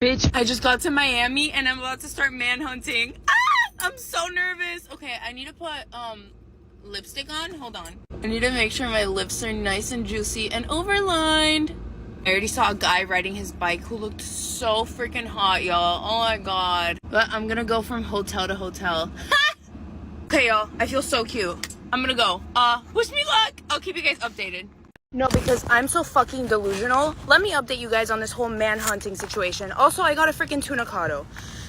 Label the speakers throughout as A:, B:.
A: Bitch, I just got to Miami and I'm about to start manhunting. I'm so nervous. Okay, I need to put lipstick on. Hold on. I need to make sure my lips are nice and juicy and overlined. I already saw a guy riding his bike who looked so freaking hot, y'all. Oh my god. But I'm gonna go from hotel to hotel. Okay, y'all. I feel so cute. I'm gonna go. Wish me luck. I'll keep you guys updated. No, because I'm so fucking delusional. Let me update you guys on this whole manhunting situation. Also, I got a freaking tunicado.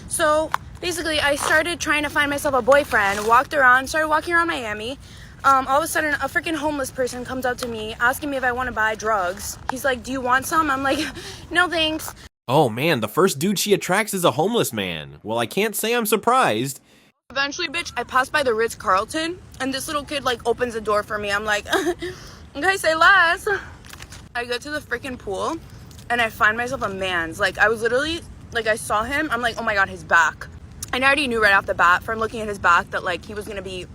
A: So, basically, I started trying to find myself a boyfriend, started walking around Miami. All of a sudden, a freaking homeless person comes up to me, asking me if I want to buy drugs. He's like, do you want some? I'm like, no thanks.
B: Oh man, the first dude she attracts is a homeless man. Well, I can't say I'm surprised.
A: Eventually, bitch, I passed by the Ritz-Carlton, and this little kid, like, opens the door for me. I'm like, okay, say less. I go to the freaking pool, and I find myself a man's. Like, I was literally, like, I saw him. I'm like, oh my god, his back. And I already knew right off the bat from looking at his back that, like, he was gonna be,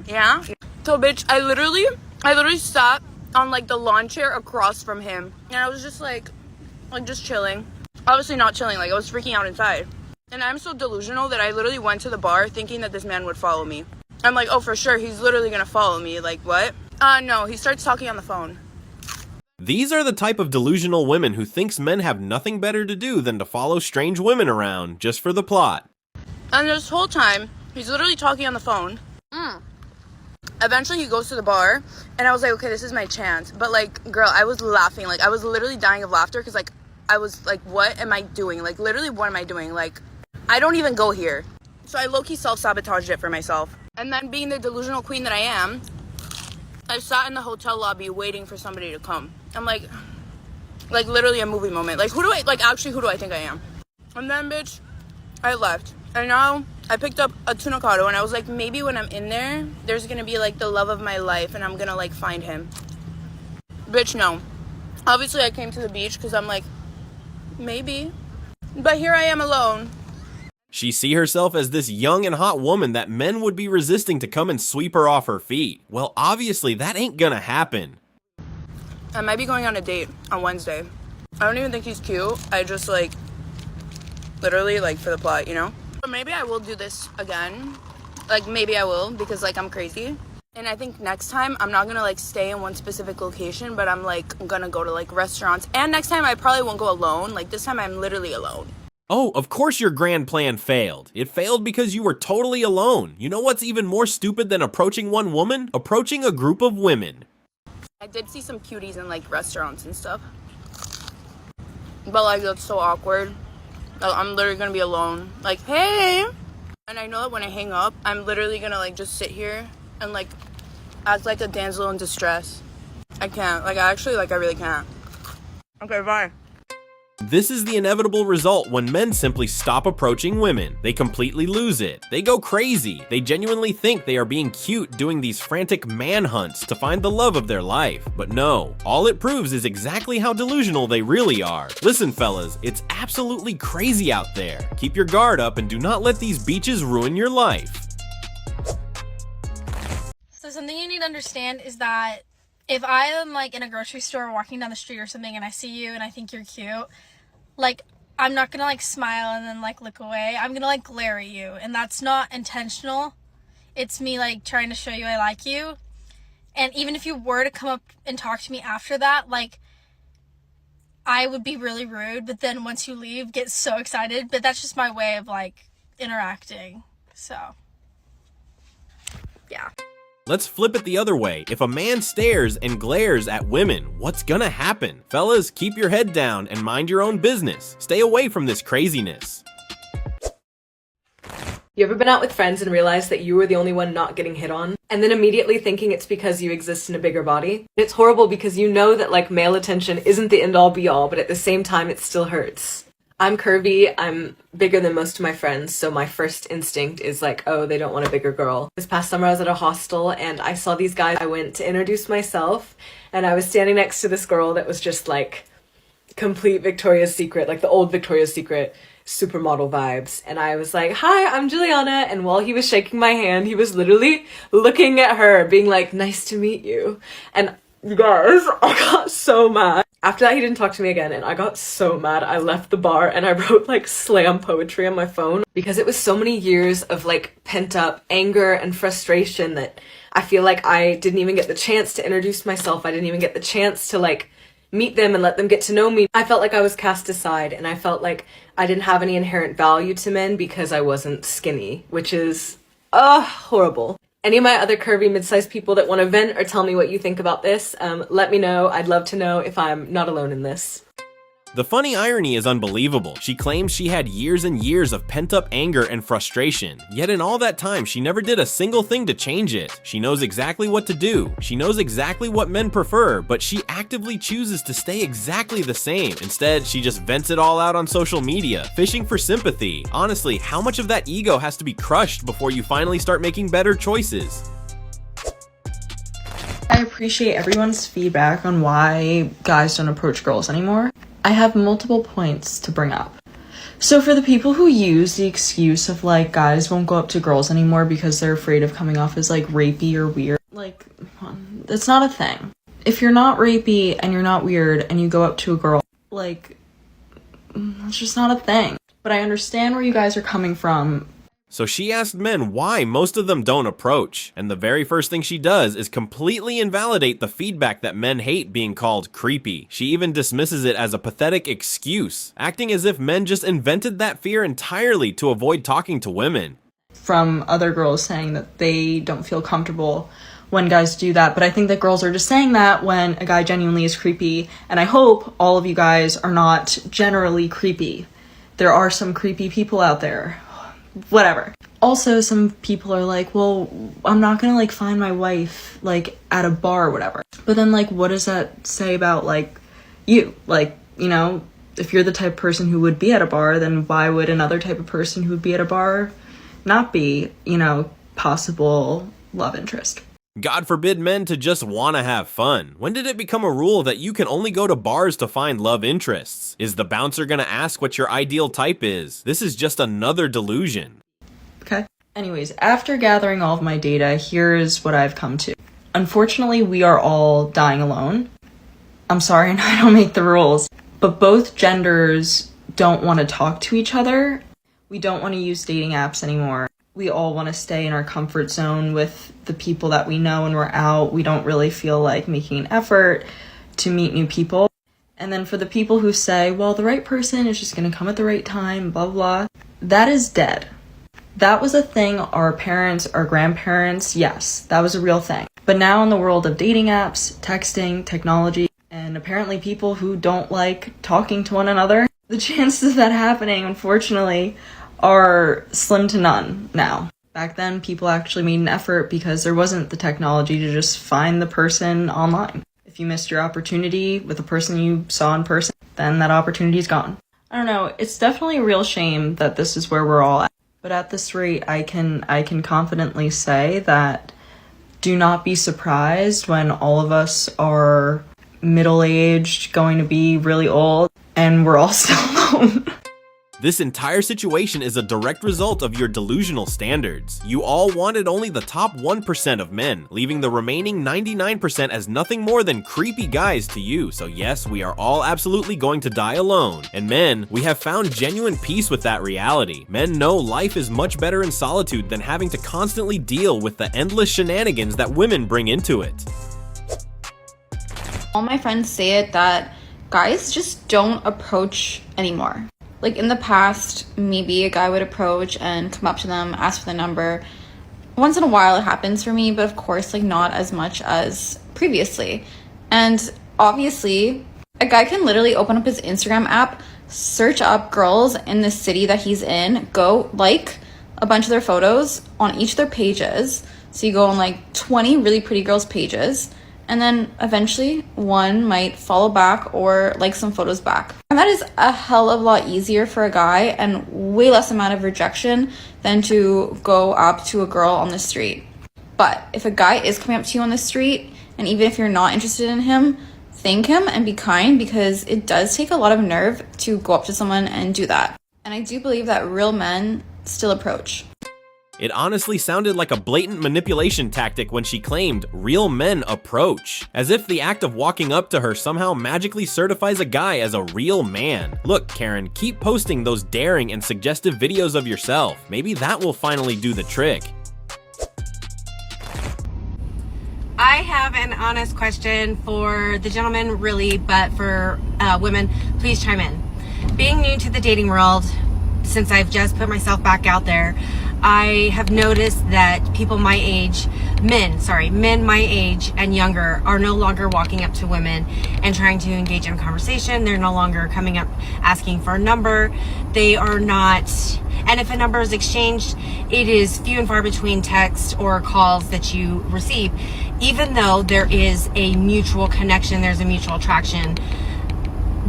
A: yeah. So, bitch, I literally sat on, like, the lawn chair across from him. And I was just, like, just chilling. Obviously not chilling, like, I was freaking out inside. And I'm so delusional that I literally went to the bar thinking that this man would follow me. I'm like, oh, for sure, he's literally gonna follow me. Like, what? No, he starts talking on the phone.
B: These are the type of delusional women who thinks men have nothing better to do than to follow strange women around just for the plot.
A: And this whole time, he's literally talking on the phone. Eventually, he goes to the bar, and I was like, okay, this is my chance. But, like, girl, I was laughing. Like, I was literally dying of laughter because, like, I was like, what am I doing? Like, literally, what am I doing? Like, I don't even go here. So I low-key self-sabotaged it for myself. And then being the delusional queen that I am, I sat in the hotel lobby waiting for somebody to come. I'm like literally a movie moment. Like, who do I think I am? And then, bitch, I left. And now I picked up a tunicado, and I was like, maybe when I'm in there, there's gonna be, like, the love of my life, and I'm gonna, like, find him. Bitch, no. Obviously, I came to the beach because I'm like, maybe. But here I am alone.
B: She see herself as this young and hot woman that men would be resisting to come and sweep her off her feet. Well, obviously, that ain't gonna happen.
A: I might be going on a date on Wednesday. I don't even think he's cute. I just, like, literally, like, for the plot, you know? But maybe I will do this again. Like, maybe I will, because, like, I'm crazy. And I think next time, I'm not gonna, like, stay in one specific location, but I'm, like, gonna go to, like, restaurants. And next time, I probably won't go alone. Like, this time, I'm literally alone.
B: Oh, of course your grand plan failed. It failed because you were totally alone. You know what's even more stupid than approaching one woman? Approaching a group of women.
A: I did see some cuties in, like, restaurants and stuff. But, like, that's so awkward. Like, I'm literally gonna be alone. Like, hey! And I know that when I hang up, I'm literally gonna, like, just sit here and, like, act like a damsel in distress. I can't. Like, I really can't. Okay, bye.
B: This is the inevitable result when men simply stop approaching women. They completely lose it. They go crazy. They genuinely think they are being cute doing these frantic manhunts to find the love of their life. But no, all it proves is exactly how delusional they really are. Listen, fellas, it's absolutely crazy out there. Keep your guard up and do not let these beaches ruin your life.
C: So something you need to understand is that if I am, like, in a grocery store walking down the street or something and I see you and I think you're cute, like, I'm not gonna, like, smile and then, like, look away. I'm gonna, like, glare at you. And that's not intentional. It's me, like, trying to show you I like you. And even if you were to come up and talk to me after that, like, I would be really rude. But then once you leave, get so excited. But that's just my way of, like, interacting. So, yeah.
B: Let's flip it the other way. If a man stares and glares at women, what's gonna happen? Fellas, keep your head down and mind your own business. Stay away from this craziness.
D: You ever been out with friends and realized that you were the only one not getting hit on? And then immediately thinking it's because you exist in a bigger body? It's horrible because you know that, like, male attention isn't the end-all be-all, but at the same time it still hurts. I'm curvy, I'm bigger than most of my friends, so my first instinct is like, oh, they don't want a bigger girl. This past summer I was at a hostel and I saw these guys. I went to introduce myself and I was standing next to this girl that was just like complete Victoria's Secret, like the old Victoria's Secret supermodel vibes. And I was like, hi, I'm Juliana. And while he was shaking my hand, he was literally looking at her being like, nice to meet you. And you guys, I got so mad. After that, he didn't talk to me again, and I got so mad. I left the bar and I wrote like slam poetry on my phone because it was so many years of like pent up anger and frustration that I feel like I didn't even get the chance to introduce myself. I didn't even get the chance to like meet them and let them get to know me. I felt like I was cast aside, and I felt like I didn't have any inherent value to men because I wasn't skinny, which is horrible. Any of my other curvy mid-sized people that want to vent or tell me what you think about this, let me know. I'd love to know if I'm not alone in this.
B: The funny irony is unbelievable. She claims she had years and years of pent-up anger and frustration, yet in all that time she never did a single thing to change it. She knows exactly what to do, she knows exactly what men prefer, but she actively chooses to stay exactly the same. Instead, she just vents it all out on social media, fishing for sympathy. Honestly, how much of that ego has to be crushed before you finally start making better choices?
E: I appreciate everyone's feedback on why guys don't approach girls anymore. I have multiple points to bring up. So for the people who use the excuse of like guys won't go up to girls anymore because they're afraid of coming off as like rapey or weird, like that's not a thing. If you're not rapey and you're not weird and you go up to a girl, like it's just not a thing. But I understand where you guys are coming from.
B: So she asked men why most of them don't approach, and the very first thing she does is completely invalidate the feedback that men hate being called creepy. She even dismisses it as a pathetic excuse, acting as if men just invented that fear entirely to avoid talking to women.
E: From other girls saying that they don't feel comfortable when guys do that, but I think that girls are just saying that when a guy genuinely is creepy, and I hope all of you guys are not generally creepy. There are some creepy people out there. Whatever. Also, some people are like, well, I'm not gonna like find my wife like at a bar or whatever. But then like, what does that say about like you? Like, you know, if you're the type of person who would be at a bar, then why would another type of person who would be at a bar not be, you know, possible love interest?
B: God forbid men to just want to have fun. When did it become a rule that you can only go to bars to find love interests? Is the bouncer gonna ask what your ideal type is? This is just another delusion.
E: Okay. Anyways, after gathering all of my data, here's what I've come to. Unfortunately, we are all dying alone. I'm sorry, and I don't make the rules, but both genders don't want to talk to each other. We don't want to use dating apps anymore. We all want to stay in our comfort zone with the people that we know when we're out. We don't really feel like making an effort to meet new people. And then for the people who say, well, the right person is just going to come at the right time, blah, blah, that is dead. That was a thing our parents, our grandparents, yes, that was a real thing. But now in the world of dating apps, texting, technology, and apparently people who don't like talking to one another, the chances of that happening, unfortunately, are slim to none now. Back then, people actually made an effort because there wasn't the technology to just find the person online. If you missed your opportunity with the person you saw in person, then that opportunity's gone. I don't know, it's definitely a real shame that this is where we're all at. But at this rate, I can confidently say that do not be surprised when all of us are middle-aged, going to be really old, and we're all still alone.
B: This entire situation is a direct result of your delusional standards. You all wanted only the top 1% of men, leaving the remaining 99% as nothing more than creepy guys to you. So yes, we are all absolutely going to die alone. And men, we have found genuine peace with that reality. Men know life is much better in solitude than having to constantly deal with the endless shenanigans that women bring into it.
F: All my friends say it that guys just don't approach anymore. Like in the past, maybe a guy would approach and come up to them, ask for the number. Once in a while it happens for me, but of course like not as much as previously. And obviously, a guy can literally open up his Instagram app, search up girls in the city that he's in, go like a bunch of their photos on each of their pages. So you go on like 20 really pretty girls' pages, and then eventually one might follow back or like some photos back. And that is a hell of a lot easier for a guy and way less amount of rejection than to go up to a girl on the street. But if a guy is coming up to you on the street, and even if you're not interested in him, thank him and be kind, because it does take a lot of nerve to go up to someone and do that. And I do believe that real men still approach.
B: It honestly sounded like a blatant manipulation tactic when she claimed real men approach, as if the act of walking up to her somehow magically certifies a guy as a real man. Look, Karen, keep posting those daring and suggestive videos of yourself. Maybe that will finally do the trick.
G: I have an honest question for the gentlemen, really, but for women, please chime in. Being new to the dating world, since I've just put myself back out there, I have noticed that people my age, men my age and younger, are no longer walking up to women and trying to engage in a conversation. They're no longer coming up asking for a number. They are not, and if a number is exchanged, it is few and far between texts or calls that you receive, even though there is a mutual connection, there's a mutual attraction.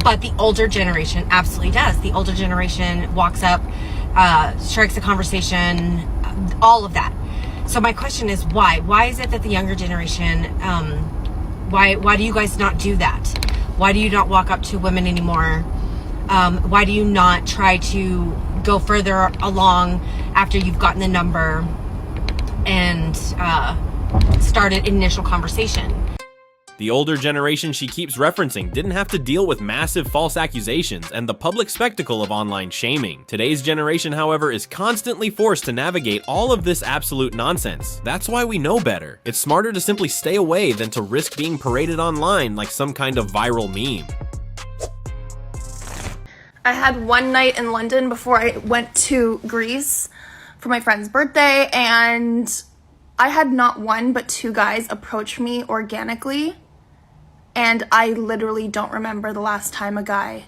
G: But the older generation absolutely does. The older generation walks up, strikes a conversation, all of that. So my question is why? Why is it that the younger generation, why do you guys not do that? Why do you not walk up to women anymore? Why do you not try to go further along after you've gotten the number and start an initial conversation?
B: The older generation she keeps referencing didn't have to deal with massive false accusations and the public spectacle of online shaming. Today's generation, however, is constantly forced to navigate all of this absolute nonsense. That's why we know better. It's smarter to simply stay away than to risk being paraded online like some kind of viral meme.
H: I had one night in London before I went to Greece for my friend's birthday, and I had not one but two guys approach me organically. And I literally don't remember the last time a guy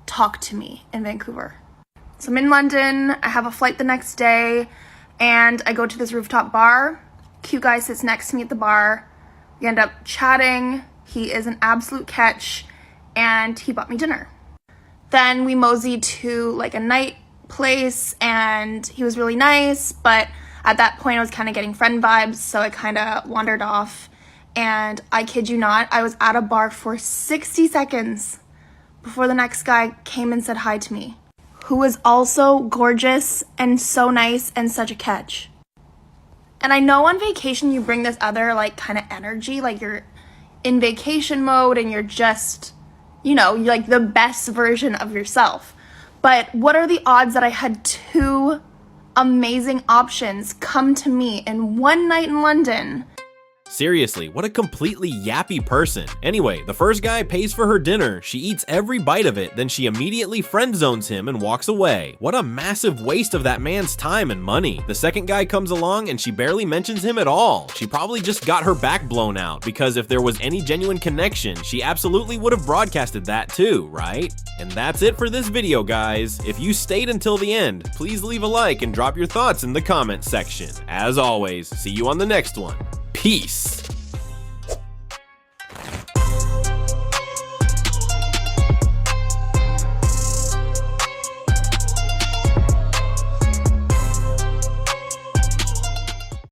H: talked to me in Vancouver. So I'm in London, I have a flight the next day, and I go to this rooftop bar. Cute guy sits next to me at the bar. We end up chatting. He is an absolute catch, and he bought me dinner. Then we moseyed to like a night place, and he was really nice, but at that point I was kind of getting friend vibes, so I kind of wandered off. And I kid you not, I was at a bar for 60 seconds before the next guy came and said hi to me, who was also gorgeous and so nice and such a catch. And I know on vacation you bring this other like kind of energy, like you're in vacation mode and you're just, you know, you're like the best version of yourself. But what are the odds that I had two amazing options come to me in one night in London?
B: Seriously, what a completely yappy person. Anyway, the first guy pays for her dinner, she eats every bite of it, then she immediately friend zones him and walks away. What a massive waste of that man's time and money. The second guy comes along and she barely mentions him at all. She probably just got her back blown out, because if there was any genuine connection, she absolutely would have broadcasted that too, right? And that's it for this video, guys. If you stayed until the end, please leave a like and drop your thoughts in the comments section. As always, see you on the next one. Peace.